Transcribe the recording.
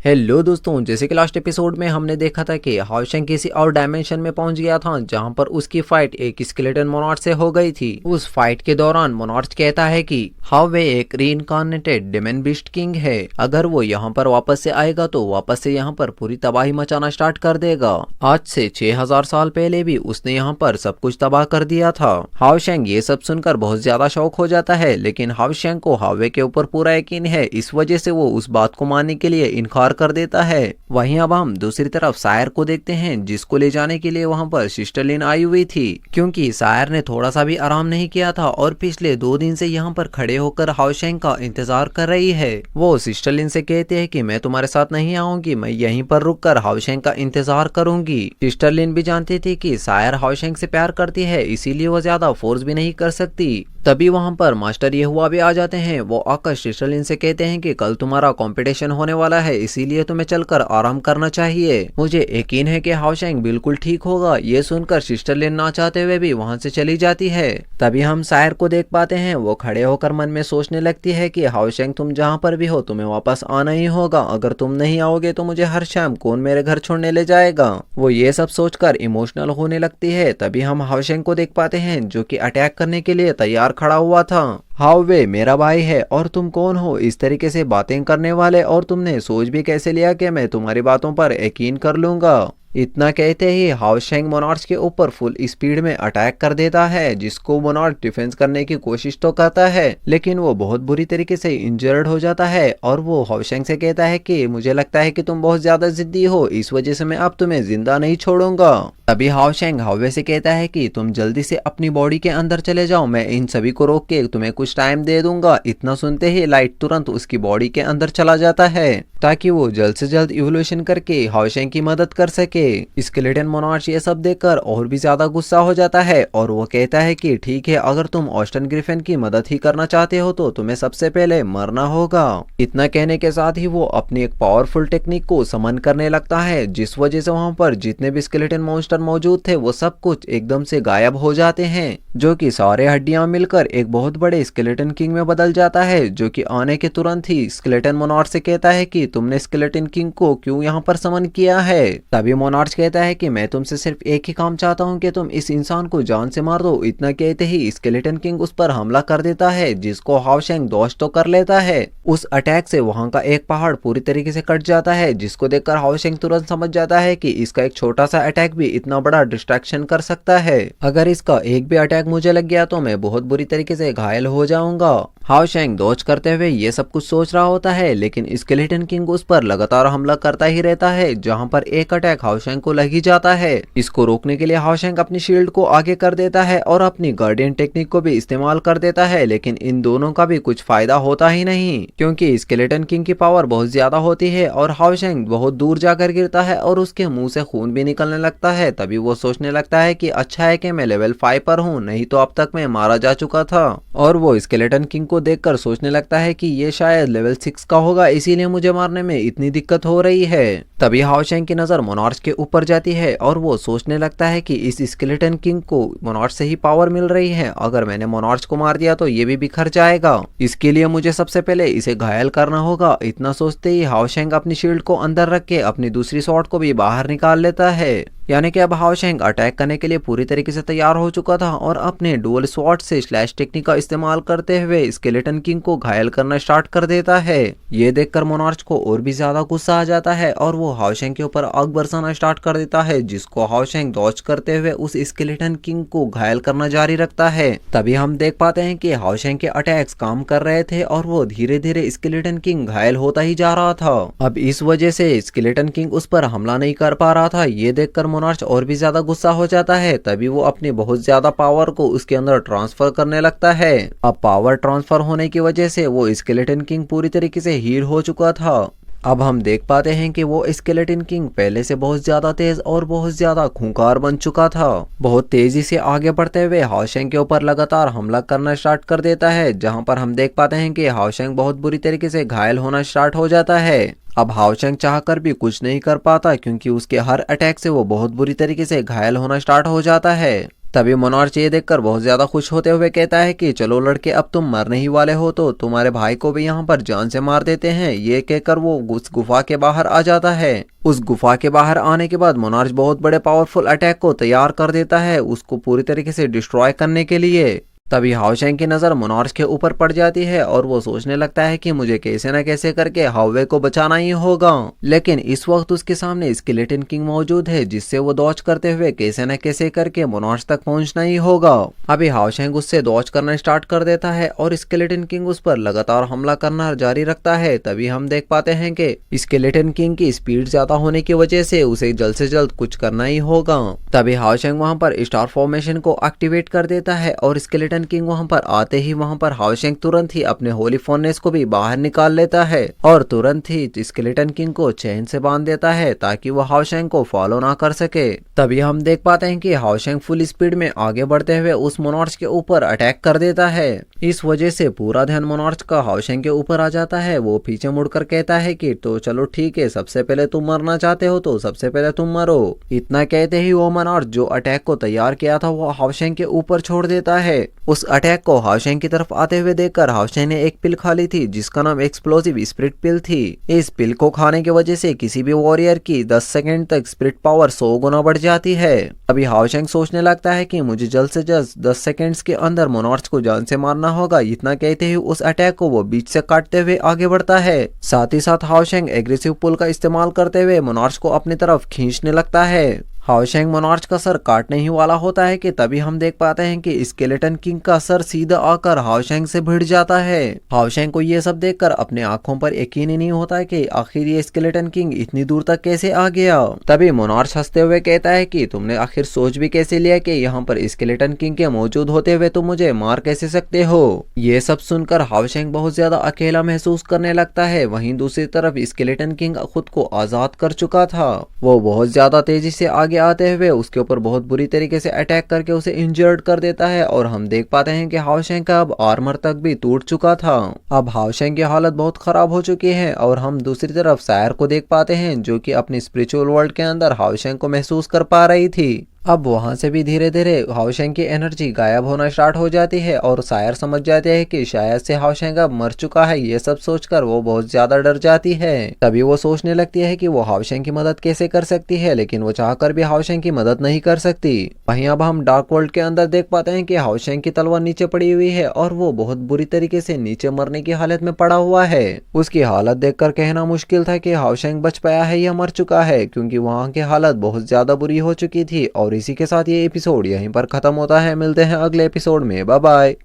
Hello दोस्तों, जैसे कि लास्ट एपिसोड में हमने देखा था कि हाओशेंग किसी और डायमेंशन में पहुंच गया था जहां पर उसकी फाइट एक स्केलेटन मोनार्च से हो गई थी। उस फाइट के दौरान मोनार्च कहता है कि हावे एक रीइंकार्नेटेड डेमन बीस्ट किंग है। अगर वो यहाँ पर वापस से आएगा तो वापस से यहाँ पर पूरी तबाही मचाना स्टार्ट कर देगा। आज से 6000 साल पहले भी उसने यहाँ पर सब कुछ तबाह कर दिया था। हाओशेंग ये सब सुनकर बहुत ज्यादा शौक हो जाता है, लेकिन हाओशेंग को हावे के ऊपर पूरा यकीन है, इस वजह से वो उस बात को मानने के लिए इनकार कर देता है। वहीं अब हम दूसरी तरफ सायर को देखते हैं, जिसको ले जाने के लिए वहां पर सिस्टर लिन आई हुई थी, क्योंकि सायर ने थोड़ा सा भी आराम नहीं किया था और पिछले 2 दिन से यहाँ पर खड़े होकर हाओशेंग का इंतजार कर रही है। वो सिस्टर लिन से कहते हैं कि मैं तुम्हारे साथ नहीं आऊंगी, मैं यहीं पर रुककर हाओशेंग का इंतजार करूंगी। सिस्टर लिन भी जानती थी कि सायर हाओशेंग से प्यार करती है, इसीलिए वो ज्यादा फोर्स भी नहीं कर सकती। तभी वहां पर मास्टर येहुआ भी आ जाते हैं। वो आकर सिस्टर लिन से कहते हैं कि कल तुम्हारा कंपटीशन होने वाला है, इसीलिए तुम्हें चलकर आराम करना चाहिए। मुझे यकीन है कि हाओशेंग बिल्कुल ठीक होगा। ये सुनकर सिस्टर लिन ना चाहते हुए भी वहां से चली जाती है। तभी हम सायर को देख पाते हैं। वो खड़े होकर मन में सोचने लगती है कि हाओशेंग तुम जहाँ पर भी हो तुम्हें वापस आना ही होगा। अगर तुम नहीं आओगे तो मुझे हर शाम कौन मेरे घर छोड़ने ले जाएगा। वो ये सब सोचकर इमोशनल होने लगती है। तभी हम हाओशेंग को देख पाते हैं, जो कि अटैक करने के लिए तैयार खड़ा हुआ था। हावे मेरा भाई है और तुम कौन हो इस तरीके से बातें करने वाले, और तुमने सोच भी कैसे लिया कि मैं तुम्हारी बातों पर यकीन कर लूंगा। इतना कहते ही हाओशेंग मोनार्च के ऊपर फुल स्पीड में अटैक कर देता है, जिसको मोनार्च डिफेंस करने की कोशिश तो करता है, लेकिन वो बहुत बुरी तरीके से इंजर्ड हो जाता है। और वो हाओशेंग से कहता है कि मुझे लगता है कि तुम बहुत ज्यादा जिद्दी हो, इस वजह से मैं अब तुम्हें जिंदा नहीं छोड़ूंगा। तभी हाओशेंग हावे से कहता है कि तुम जल्दी से अपनी बॉडी के अंदर चले जाओ, मैं इन सभी को रोक के तुम्हें कुछ टाइम दे दूंगा। इतना सुनते ही लाइट तुरंत उसकी बॉडी के अंदर चला जाता है, ताकि वो जल्द से जल्द इवोल्यूशन करके हाओशेंग की मदद कर सके। स्केलेटन मोनार्च ये सब देखकर और भी ज्यादा गुस्सा हो जाता है और वो कहता है कि ठीक है, अगर तुम ऑस्टन ग्रिफिन की मदद ही करना चाहते हो तो तुम्हें सबसे पहले मरना होगा। इतना कहने के साथ ही वो अपनी एक पावरफुल टेक्निक को समन करने लगता है, जिस वजह से वहां पर जितने भी स्केलेटन मॉन्स्टर मौजूद थे वो सब कुछ एकदम से गायब हो जाते हैं, जो कि सारे हड्डियां मिलकर एक बहुत बड़े स्केलेटन किंग में बदल जाता है। जो कि आने के तुरंत ही स्केलेटन मोनार्च से कहता है कि तुमने स्केलेटन किंग को क्यों यहाँ पर समन किया है। तभी मोनार्च कहता है कि मैं तुमसे सिर्फ एक ही काम चाहता हूँ कि तुम इस इंसान को जान से मार दो। इतना कहते ही स्केलेटन किंग उस पर हमला कर देता है, जिसको हाओशेंग डॉज तो कर लेता है। उस अटैक से वहां का एक पहाड़ पूरी तरीके से कट जाता है, जिसको देखकर हाओशेंग तुरंत समझ जाता है कि इसका एक छोटा सा अटैक भी इतना बड़ा डिस्ट्रैक्शन कर सकता है। अगर इसका एक भी अटैक मुझे लग गया तो मैं बहुत बुरी तरीके से घायल हो जाऊंगा। हाओशेंग डॉज करते हुए ये सब कुछ सोच रहा होता है, लेकिन स्केलेटन किंग उस पर लगातार हमला करता ही रहता है, जहां पर एक अटैक हाओशेंग को लग ही जाता है। इसको रोकने के लिए हाओशेंग अपनी शील्ड को आगे कर देता है और अपनी गार्डियन टेक्निक को भी इस्तेमाल कर देता है, लेकिन इन दोनों का भी कुछ फायदा होता ही नहीं, क्योंकि स्केलेटन किंग की पावर बहुत ज्यादा होती है और हाओशेंग बहुत दूर जाकर गिरता है और उसके मुंह से खून भी निकलने लगता है। तभी वो सोचने लगता है कि अच्छा है कि मैं लेवल 5 पर हूँ, नहीं तो अब तक मैं मारा जा चुका था। और वो स्केलेटन किंग को देखकर सोचने लगता है कि ये शायद लेवल 6 का होगा, इसीलिए मुझे मारने में इतनी दिक्कत हो रही है। तभी हाओशेंग की नजर मोनार्च के ऊपर जाती है और वो सोचने लगता है कि इस स्केलेटन किंग को मोनार्च से ही पावर मिल रही है, अगर मैंने मोनार्च को मार दिया तो ये भी बिखर जाएगा, इसके लिए मुझे सबसे पहले इसे घायल करना होगा। इतना सोचते ही हाओशेंग अपनी शील्ड को अंदर रख के अपनी दूसरी शॉट को भी बाहर निकाल लेता है, यानी कि अब हाओशेंग अटैक करने के लिए पूरी तरीके से तैयार हो चुका था और अपने डुअल स्वॉर्ड से स्लैश टेक्निक का इस्तेमाल करते हुए स्केलेटन किंग को घायल करना स्टार्ट कर देता है। ये देखकर मोनार्च को और भी ज्यादा गुस्सा आ जाता है और वो हाओशेंग के ऊपर आग बरसाना स्टार्ट कर देता है, जिसको हाओशेंग डॉज करते हुए उस स्केलेटन किंग को घायल करना जारी रखता है। तभी हम देख पाते हैं कि हाओशेंग के अटैक्स काम कर रहे थे और वो धीरे धीरे स्केलेटन किंग घायल होता ही जा रहा था। अब इस वजह से स्केलेटन किंग उस पर हमला नहीं कर पा रहा था। ये देखकर मोनार्च और भी ज्यादा गुस्सा हो जाता है। तभी वो अपनी बहुत ज्यादा पावर को उसके अंदर ट्रांसफर करने लगता है। अब पावर ट्रांसफर होने की वजह से वो स्केलेटन किंग पूरी तरीके से हील हो चुका था। अब हम देख पाते हैं कि वो स्केलेटन किंग पहले से बहुत ज्यादा तेज और बहुत ज्यादा खूंखार बन चुका था। बहुत तेजी से आगे बढ़ते हुए हाओशेंग के ऊपर लगातार हमला करना स्टार्ट कर देता है, जहां पर हम देख पाते हैं कि हाओशेंग बहुत बुरी तरीके से घायल होना स्टार्ट हो जाता है। अब हाओशेंग चाहकर भी कुछ नहीं कर पाता, क्योंकि उसके हर अटैक से वो बहुत बुरी तरीके से घायल होना स्टार्ट हो जाता है। तभी मोनार्च ये देखकर बहुत ज्यादा खुश होते हुए कहता है कि चलो लड़के, अब तुम मरने ही वाले हो तो तुम्हारे भाई को भी यहाँ पर जान से मार देते हैं। ये कहकर वो उस गुफा के बाहर आ जाता है। उस गुफा के बाहर आने के बाद मोनार्च बहुत बड़े पावरफुल अटैक को तैयार कर देता है उसको पूरी तरीके से डिस्ट्रॉय करने के लिए। तभी हाओशेंग की नजर मोनार्च के ऊपर पड़ जाती है और वो सोचने लगता है कि मुझे कैसे न कैसे करके हावे को बचाना ही होगा। लेकिन इस वक्त उसके सामने स्केलेटन किंग मौजूद है जिससे वो दौड़ करते हुए कैसे न कैसे करके मोनार्च तक पहुंचना ही होगा। अभी हाओशेंग उससे दौड़ करना स्टार्ट कर देता है और स्केलेटन किंग उस पर लगातार हमला करना जारी रखता है। तभी हम देख पाते हैं कि स्केलेटन किंग की स्पीड ज्यादा होने की वजह से उसे जल्द से जल्द कुछ करना ही होगा। तभी हाओशेंग वहां पर स्टार फॉर्मेशन को एक्टिवेट कर देता है और स्केलेटन किंग वहां पर आते ही वहां पर हाओशेंग तुरंत ही अपने होली फोर्नेस को भी बाहर निकाल लेता है और तुरंत ही स्केलेटन किंग को चैन से बांध देता है ताकि वो हाओशेंग को फॉलो ना कर सके। तभी हम देख पाते हैं कि हाओशेंग फुल स्पीड में आगे बढ़ते हुए उस मोनार्च के ऊपर अटैक कर देता है। इस वजह से पूरा ध्यान मोनार्च का हाओशेंग के ऊपर आ जाता है। वो पीछे मुड़कर कहता है कि तो चलो ठीक है, सबसे पहले तुम मरना चाहते हो तो सबसे पहले तुम मरो। इतना कहते ही वो मोनार्च जो अटैक को तैयार किया था वो हाओशेंग के ऊपर छोड़ देता है। उस अटैक को हाओशेंग की तरफ आते हुए देखकर हाओशेंग ने एक पिल खा ली थी जिसका नाम एक्सप्लोसिव स्पिरिट पिल थी। इस पिल को खाने की वजह से किसी भी वॉरियर की 10 सेकंड तक स्पिरिट पावर 100 गुना बढ़ जाती है। अभी हाओशेंग सोचने लगता है कि मुझे जल्द से जल्द 10 सेकंड्स के अंदर मोनार्च को जान से मारना होगा। इतना कहते ही उस अटैक को वो बीच से काटते हुए आगे बढ़ता है। साथ ही साथ हाओशेंग एग्रेसिव पुल का इस्तेमाल करते हुए मोनार्च को अपनी तरफ खींचने लगता है। हाओशेंग मोनार्च का सर काटने ही वाला होता है कि तभी हम देख पाते हैं कि स्केलेटन किंग का सर सीधा आकर हाओशेंग से भिड़ जाता है। हाओशेंग को ये सब देखकर अपने आंखों पर यकीन ही नहीं होता है कि आखिर ये स्केलेटन किंग इतनी दूर तक कैसे आ गया। तभी मोनार्च हंसते हुए कहता है कि तुमने आखिर सोच भी कैसे लिया कि यहाँ पर स्केलेटन किंग के मौजूद होते हुए तुम मुझे मार कैसे सकते हो। ये सब सुनकर हाओशेंग बहुत ज्यादा अकेला महसूस करने लगता है। वहीं दूसरी तरफ स्केलेटन किंग खुद को आजाद कर चुका था। वो बहुत ज्यादा तेजी से आगे आते हुए उसके ऊपर बहुत बुरी तरीके से अटैक करके उसे इंजर्ड कर देता है और हम देख पाते हैं कि हाओशेंग का अब आर्मर तक भी टूट चुका था। अब हाओशेंग की हालत बहुत खराब हो चुकी है और हम दूसरी तरफ सायर को देख पाते हैं जो कि अपनी स्पिरिचुअल वर्ल्ड के अंदर हाओशेंग को महसूस कर पा रही थी। अब वहां से भी धीरे धीरे हाओशेंग की एनर्जी गायब होना स्टार्ट हो जाती है और सायर समझ जाते हैं कि शायद से हाओशेंग अब मर चुका है। ये सब सोचकर वो बहुत ज्यादा डर जाती है। तभी वो सोचने लगती है कि वो हाओशेंग की मदद कैसे कर सकती है, लेकिन वो चाहकर भी हाओशेंग की मदद नहीं कर सकती। वहीं अब हम डार्क वर्ल्ड के अंदर देख पाते हैं कि हाओशेंग की तलवार नीचे पड़ी हुई है और वो बहुत बुरी तरीके से नीचे मरने की हालत में पड़ा हुआ है। उसकी हालत देखकर कहना मुश्किल था कि हाओशेंग बच पाया है या मर चुका है, क्योंकि वहां की हालत बहुत ज्यादा बुरी हो चुकी थी। और इसी के साथ ये एपिसोड यहीं पर खत्म होता है। मिलते हैं अगले एपिसोड में। Bye bye.